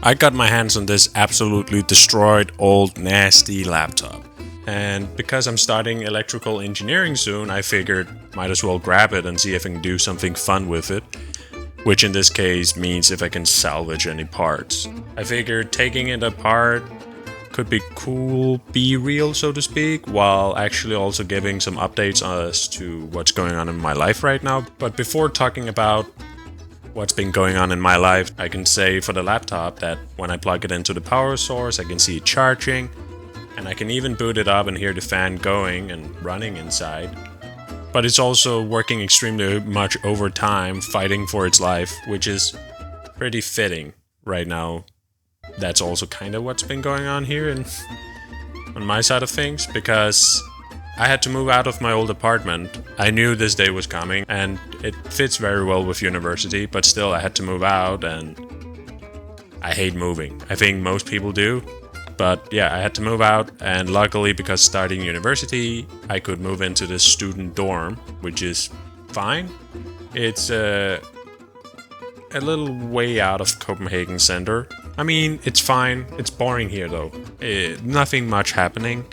I got my hands on this absolutely destroyed, old, nasty laptop. And because I'm starting electrical engineering soon, I figured might as well grab it and see if I can do something fun with it. Which in this case means if I can salvage any parts. I figured taking it apart could be cool, be real, so to speak, while actually also giving some updates as to what's going on in my life right now. But before talking about what's been going on in my life, I can say for the laptop that when I plug it into the power source, I can see it charging, and I can even boot it up and hear the fan going and running inside. But it's also working extremely much overtime, fighting for its life, which is pretty fitting right now. That's also kind of what's been going on here on my side of things, because I had to move out of my old apartment. I knew this day was coming, and it fits very well with university, but still I had to move out, and I hate moving. I think most people do. But yeah, I had to move out, and luckily, because starting university, I could move into the student dorm, which is fine. It's a little way out of Copenhagen center. I mean, it's fine. It's boring here though. Nothing much happening.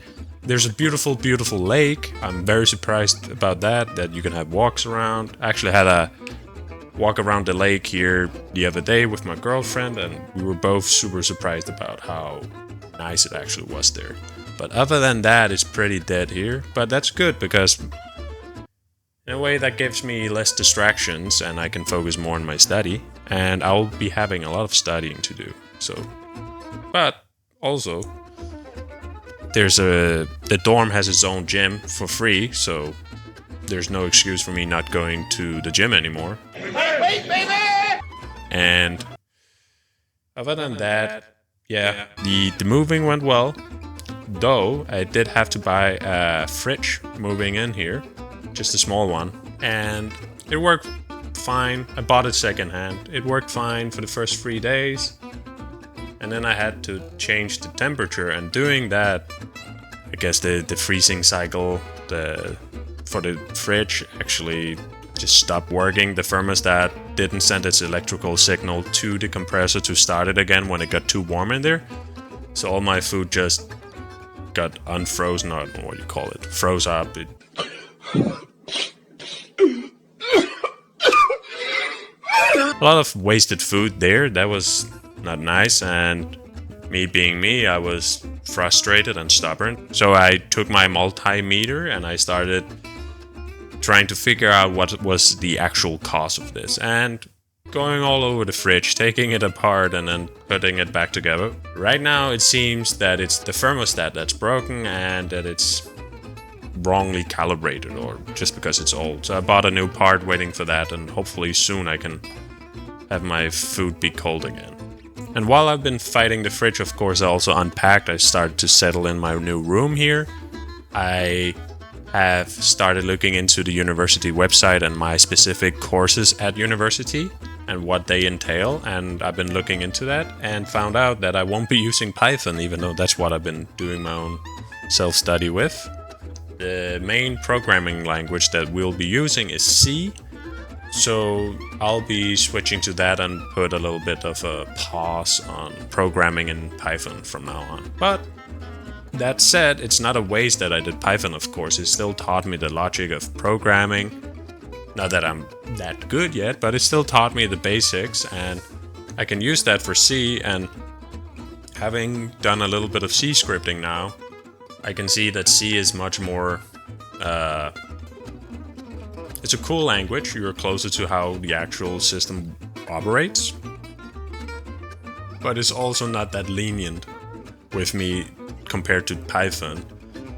There's a beautiful, beautiful lake. I'm very surprised about that you can have walks around. I actually had a walk around the lake here the other day with my girlfriend, and we were both super surprised about how nice it actually was there. But other than that, it's pretty dead here. But that's good, because in a way that gives me less distractions and I can focus more on my study, and I'll be having a lot of studying to do. So, but also the dorm has its own gym for free, so there's no excuse for me not going to the gym anymore. Wait, baby! And other than that, yeah, the moving went well, though I did have to buy a fridge moving in here, just a small one, and it worked fine. I bought it secondhand. It worked fine for the first 3 days, and then I had to change the temperature, and doing that, I guess the freezing cycle for the fridge actually just stopped working. The thermostat didn't send its electrical signal to the compressor to start it again when it got too warm in there. So all my food just got unfrozen, I don't know what you call it, froze up. A lot of wasted food there. That was not nice, and me being me, I was frustrated and stubborn. So I took my multimeter and I started trying to figure out what was the actual cause of this, and going all over the fridge, taking it apart and then putting it back together. Right now it seems that it's the thermostat that's broken and that it's wrongly calibrated, or just because it's old. So I bought a new part, waiting for that, and hopefully soon I can have my food be cold again. And while I've been fighting the fridge, of course, I also unpacked. I started to settle in my new room here. I have started looking into the university website and my specific courses at university and what they entail, and I've been looking into that and found out that I won't be using Python, even though that's what I've been doing my own self-study with. The main programming language that we'll be using is C, so I'll be switching to that and put a little bit of a pause on programming in Python from now on. But that said, it's not a waste that I did Python, of course. It still taught me the logic of programming. Not that I'm that good yet, but it still taught me the basics, and I can use that for C. And having done a little bit of C scripting now, I can see that C is much more... it's a cool language. You're closer to how the actual system operates. But it's also not that lenient with me compared to Python.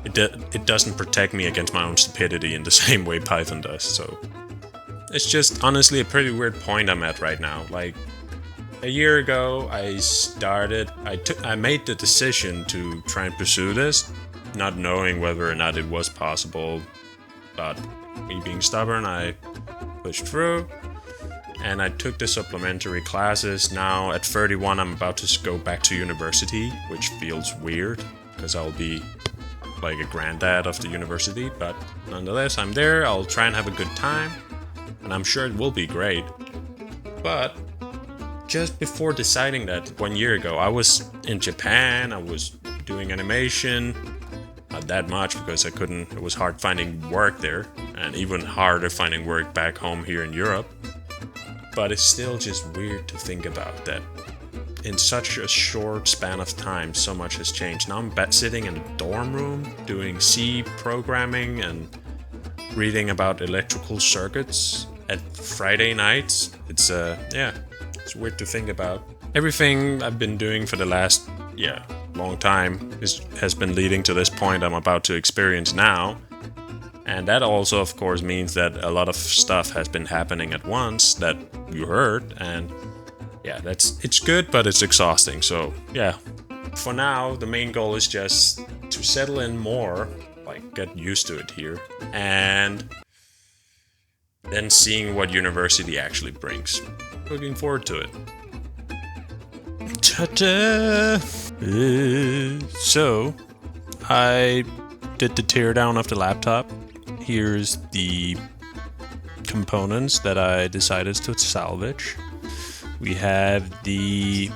It doesn't protect me against my own stupidity in the same way Python does. So it's just honestly a pretty weird point I'm at right now. Like a year ago, I made the decision to try and pursue this, not knowing whether or not it was possible. But me being stubborn, I pushed through. And I took the supplementary classes. Now at 31, I'm about to go back to university, which feels weird because I'll be like a granddad of the university. But nonetheless, I'm there. I'll try and have a good time, and I'm sure it will be great. But just before deciding that 1 year ago, I was in Japan, I was doing animation, not that much because it was hard finding work there, and even harder finding work back home here in Europe. But it's still just weird to think about that in such a short span of time, so much has changed. Now I'm sitting in a dorm room doing C programming and reading about electrical circuits at Friday nights. It's weird to think about. Everything I've been doing for the last long time has been leading to this point I'm about to experience now. And that also, of course, means that a lot of stuff has been happening at once that you heard, and it's good, but it's exhausting. So for now, the main goal is just to settle in more, like get used to it here, and then seeing what university actually brings. Looking forward to it. Ta-da! So, I did the teardown of the laptop. Here's the components that I decided to salvage. We have the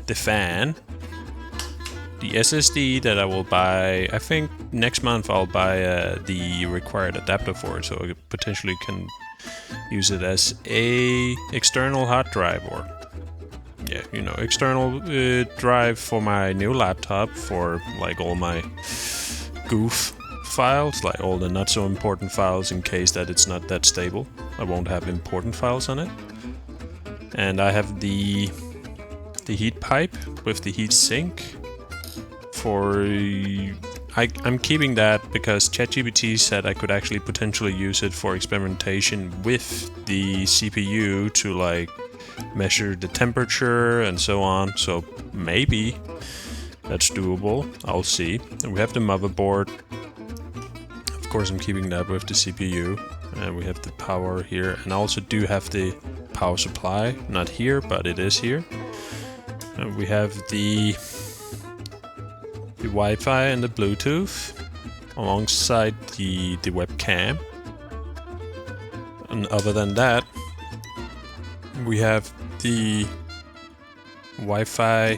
fan, the SSD that I will buy. I think next month I'll buy the required adapter for it, so I potentially can use it as a external hard drive, or external drive for my new laptop for like all my goof files, like all the not so important files, in case that it's not that stable. I won't have important files on it. And I have the heat pipe with the heat sink I'm keeping that because ChatGPT said I could actually potentially use it for experimentation with the CPU to like measure the temperature and so on. So maybe that's doable. I'll see. And we have the motherboard. Of course, I'm keeping that with the CPU. And we have the power here. And I also do have the power supply. Not here, but it is here. And we have the Wi-Fi and the Bluetooth alongside the webcam. And other than that, we have the Wi-Fi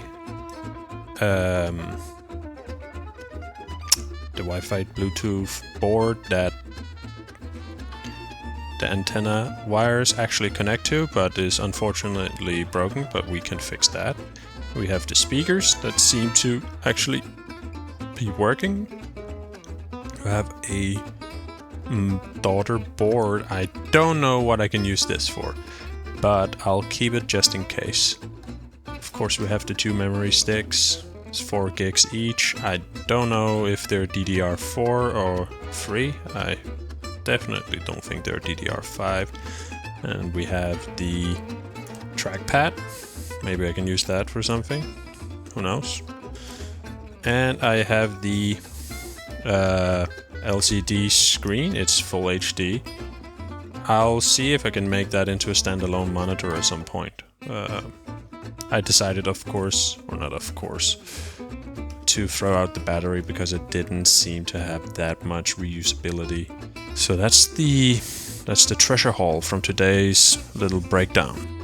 Bluetooth board that the antenna wires actually connect to, but is unfortunately broken, but we can fix that. We have the speakers that seem to actually be working. We have a daughter board. I don't know what I can use this for, but I'll keep it just in case. Of course, we have the 2 memory sticks. It's 4 gigs each. I don't know if they're DDR4 or 3. I definitely don't think they're DDR5. And we have the trackpad. Maybe I can use that for something. Who knows? And I have the LCD screen. It's full HD. I'll see if I can make that into a standalone monitor at some point. I decided, of course, or not of course, to throw out the battery because it didn't seem to have that much reusability. So that's the treasure haul from today's little breakdown.